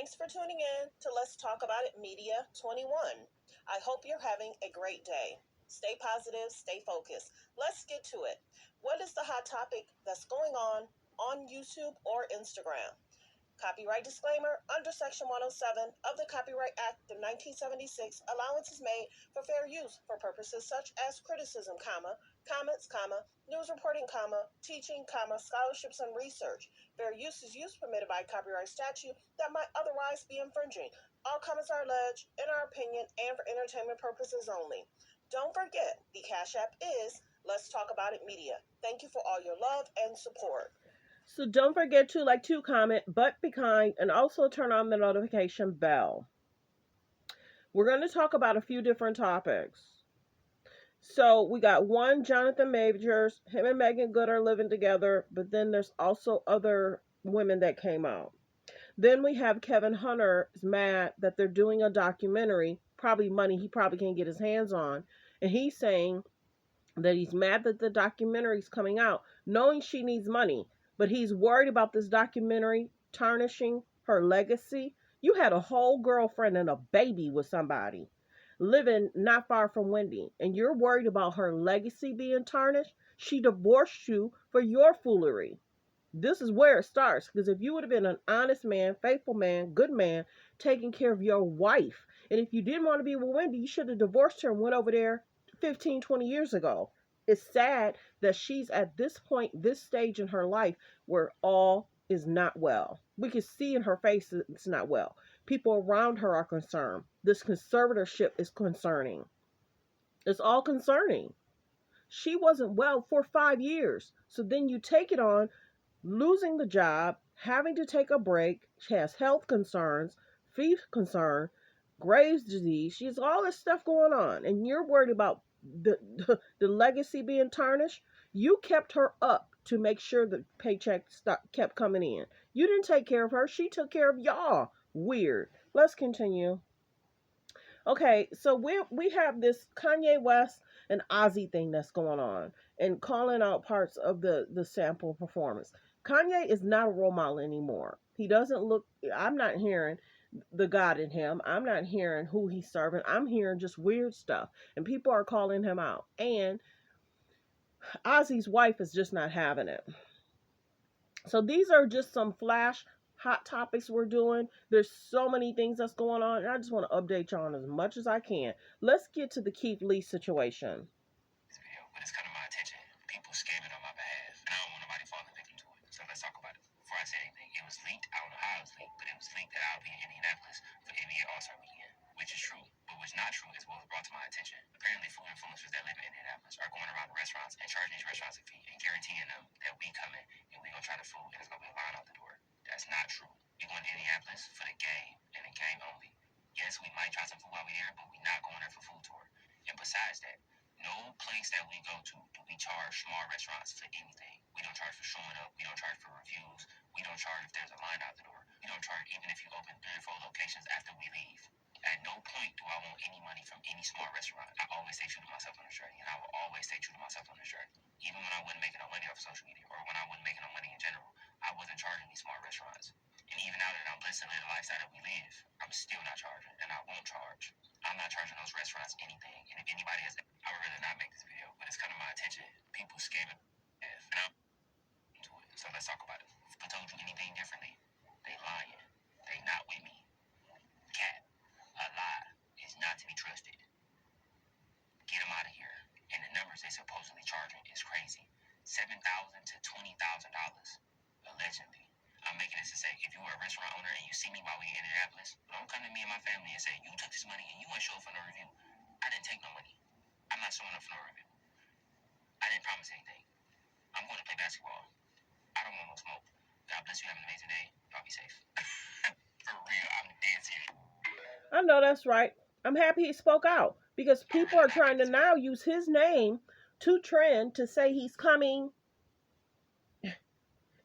Thanks for tuning in to Let's Talk About It Media 21. I hope you're having a great day. Stay positive, stay focused. Let's get to it. What is the hot topic that's going on YouTube or Instagram? Copyright disclaimer: under Section 107 of the Copyright Act of 1976, allowance is made for fair use for purposes such as criticism, comments, news reporting, teaching, scholarships, and research. Fair use is use permitted by copyright statute that might otherwise be infringing. All comments are alleged, in our opinion, and for entertainment purposes only. Don't forget, the Cash App is Let's Talk About It Media. Thank you for all your love and support. So don't forget to comment, but be kind, and also turn on the notification bell. We're going to talk about a few different topics. So we got one, Jonathan Majors. Him and Megan Good are living together, but then there's also other women that came out. Then we have Kevin Hunter is mad that they're doing a documentary, probably money he probably can't get his hands on, and he's saying that he's mad that the documentary's coming out, knowing she needs money, but he's worried about this documentary tarnishing her legacy. You had a whole girlfriend and a baby with somebody living not far from Wendy, and you're worried about her legacy being tarnished. She divorced you for your foolery. This is where it starts, because if you would have been an honest man, faithful man, good man, taking care of your wife, and if you didn't want to be with Wendy, you should have divorced her and went over there 15, 20 years ago. It's sad that she's at this point, this stage in her life, where all is not well. We can see in her face it's not well. People around her are concerned. This conservatorship is concerning. It's all concerning. She wasn't well for 5 years. So then you take it on, losing the job, having to take a break. She has health concerns, feet concern, Graves' disease. She has all this stuff going on, and you're worried about the legacy being tarnished. You kept her up to make sure the paycheck kept coming in. You didn't take care of her. She took care of y'all. Weird. Let's continue. Okay, so we have this Kanye West and Ozzy thing that's going on, and calling out parts of the sample performance. Kanye is not a role model anymore. He doesn't look. I'm not hearing the God in him. I'm not hearing who he's serving. I'm hearing just weird stuff, and people are calling him out. And Ozzy's wife is just not having it. So these are just some flash hot topics we're doing. There's so many things that's going on, and I just want to update you on as much as I can. Let's get to the Keith Lee situation. This video, but it's kind of my attention. People scamming on my behalf, and I don't want nobody falling victim to it. So let's talk about it. Before I say anything, it was leaked. I don't know how it was leaked, but it was leaked that I'll be in Indianapolis for NBA All-Star Weekend, which is true. But what's not true is what was brought to my attention. Apparently, food influencers that live in Indianapolis are going around the restaurants and charging these restaurants a fee and guaranteeing them that we coming and we gonna try the food and it's gonna be a line out the door. That's not true. We going to Indianapolis for the game and the game only. Yes, we might try some food while we're there, but we're not going there for food tour. And besides that, no place that we go to do we charge small restaurants for anything. We don't charge for showing up. We don't charge for reviews. We don't charge if there's a line out the door. We don't charge even if you open 3 or 4 locations after we leave. At no point do I want any money from any small restaurant. I always stay true to myself on this journey, and I will always stay true to myself on this journey. Even when I wasn't making no money off of social media, or when I wasn't making no money in general, I wasn't charging these small restaurants. And even now that I'm blessed to live the lifestyle that we live, I'm still not charging, and I won't charge. I'm not charging those restaurants anything. And if anybody has, I would rather not make this video, but it's coming to my attention. People scamming, and I'm into it. So let's talk about it. If I told you anything differently, they lying. They not with me. Cat, a lie is not to be trusted. Get them out of here. And the numbers they supposedly charging is crazy. $7,000 to $20,000, allegedly. I'm making this to say, if you were a restaurant owner and you see me while we in Indianapolis, don't come to me and my family and say, you took this money and you went show up for no review. I didn't take no money. I'm not showing up for no review. I didn't promise anything. I'm going to play basketball. I don't want no smoke. God bless you. Have an amazing day. Y'all be safe. For real, I'm dead serious. I know that's right. I'm happy he spoke out, because people are trying to now use his name to trend to say he's coming.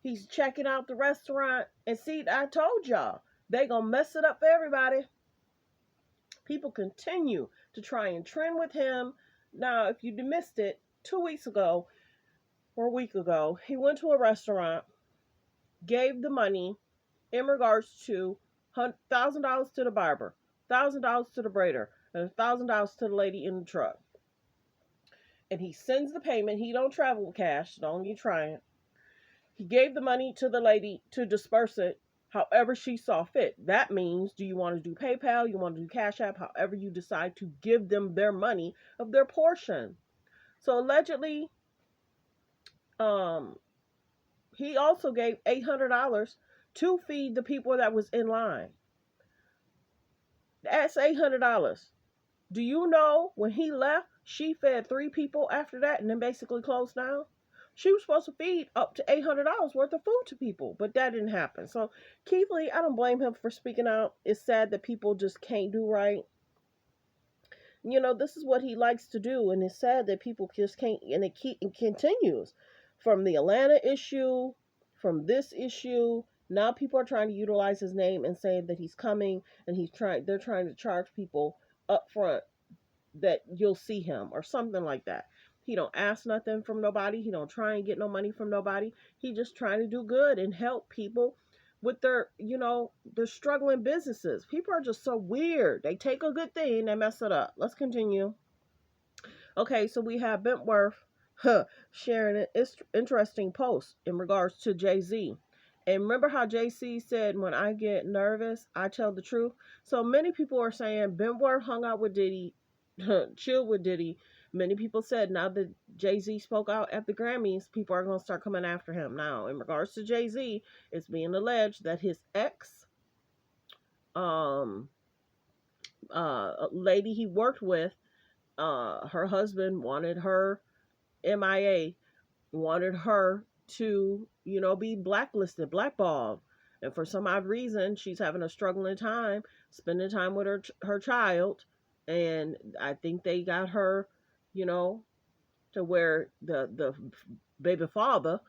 He's checking out the restaurant. And see, I told y'all, they gonna mess it up for everybody. People continue to try and trend with him. Now, if you missed it, 2 weeks ago or a week ago, he went to a restaurant, gave the money in regards to $1,000 to the barber, $1,000 to the braider, and $1,000 to the lady in the truck. And he sends the payment. He don't travel with cash. Don't get trying. He gave the money to the lady to disperse it however she saw fit. That means, do you want to do PayPal? You want to do Cash App? However you decide to give them their money of their portion. So allegedly, he also gave $800 to feed the people that was in line. That's $800. Do you know when he left, she fed 3 people after that and then basically closed down? She was supposed to feed up to $800 worth of food to people, but that didn't happen. So Keith Lee, I don't blame him for speaking out. It's sad that people just can't do right. You know, this is what he likes to do, and it's sad that people just can't, and it continues from the Atlanta issue, from this issue. Now people are trying to utilize his name and saying that he's coming, and they're trying to charge people up front that you'll see him or something like that. He don't ask nothing from nobody. He don't try and get no money from nobody. He just trying to do good and help people with their, their struggling businesses. People are just so weird. They take a good thing, they mess it up. Let's continue. Okay, so we have Bentworth sharing an interesting post in regards to Jay-Z. And remember how Jay-Z said, when I get nervous, I tell the truth? So many people are saying Bentworth hung out with Diddy, chilled with Diddy. Many people said now that Jay-Z spoke out at the Grammys, people are going to start coming after him. Now, in regards to Jay-Z, it's being alleged that his ex, lady he worked with, her husband wanted her MIA, wanted her to, be blacklisted, blackballed. And for some odd reason, she's having a struggling time spending time with her child. And I think they got her, to where the baby father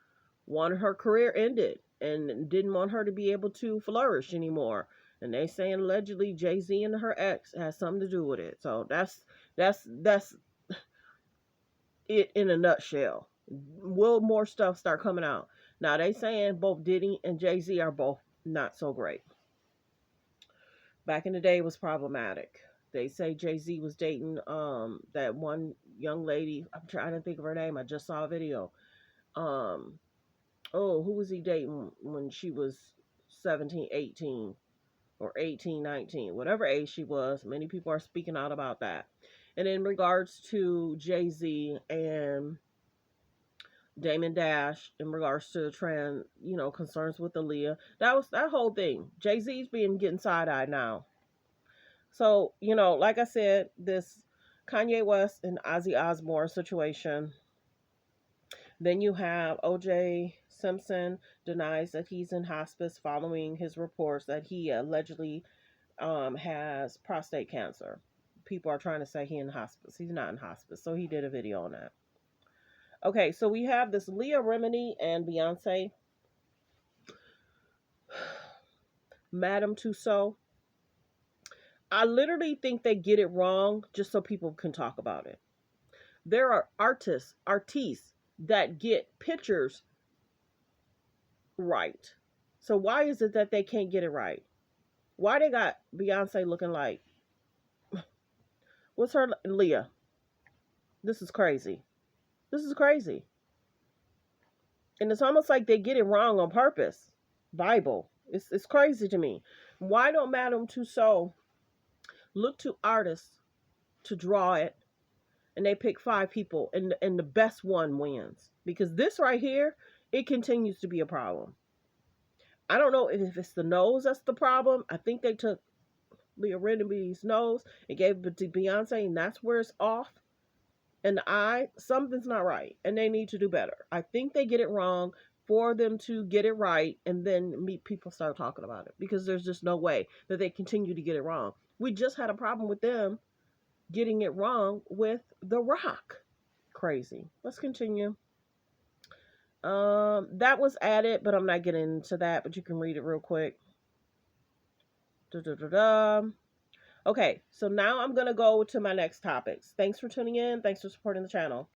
wanted her career ended and didn't want her to be able to flourish anymore. And they saying allegedly Jay-Z and her ex has something to do with it. So that's it in a nutshell. Will more stuff start coming out? Now they saying both Diddy and Jay-Z are both not so great. Back in the day, it was problematic. They say Jay-Z was dating that one young lady. I'm trying to think of her name. I just saw a video. Who was he dating when she was 17, 18 or 18, 19, whatever age she was? Many people are speaking out about that. And in regards to Jay-Z and Damon Dash, in regards to concerns with Aaliyah, that whole thing. Jay-Z's getting side-eyed now. So, like I said, this Kanye West and Ozzy Osbourne situation. Then you have O.J. Simpson denies that he's in hospice following his reports that he allegedly has prostate cancer. People are trying to say he's in hospice. He's not in hospice. So he did a video on that. Okay, so we have this Leah Remini and Beyonce. Madame Tussauds. I literally think they get it wrong just so people can talk about it. There are artists that get pictures right. So why is it that they can't get it right? Why they got Beyonce looking like, what's her, Leah? This is crazy. This is crazy. And it's almost like they get it wrong on purpose. Bible. It's crazy to me. Why don't Madame Tussauds look to artists to draw it, and they pick 5 people, and the best one wins? Because this right here, it continues to be a problem. I don't know if it's the nose that's the problem. I think they took Leah Remini's nose and gave it to Beyonce, and that's where it's off. And the eye, something's not right, and they need to do better. I think they get it wrong for them to get it right, and then people start talking about it, because there's just no way that they continue to get it wrong. We just had a problem with them getting it wrong with The Rock. Crazy. Let's continue. That was added, but I'm not getting into that, but you can read it real quick. Okay, so now I'm going to go to my next topics. Thanks for tuning in. Thanks for supporting the channel.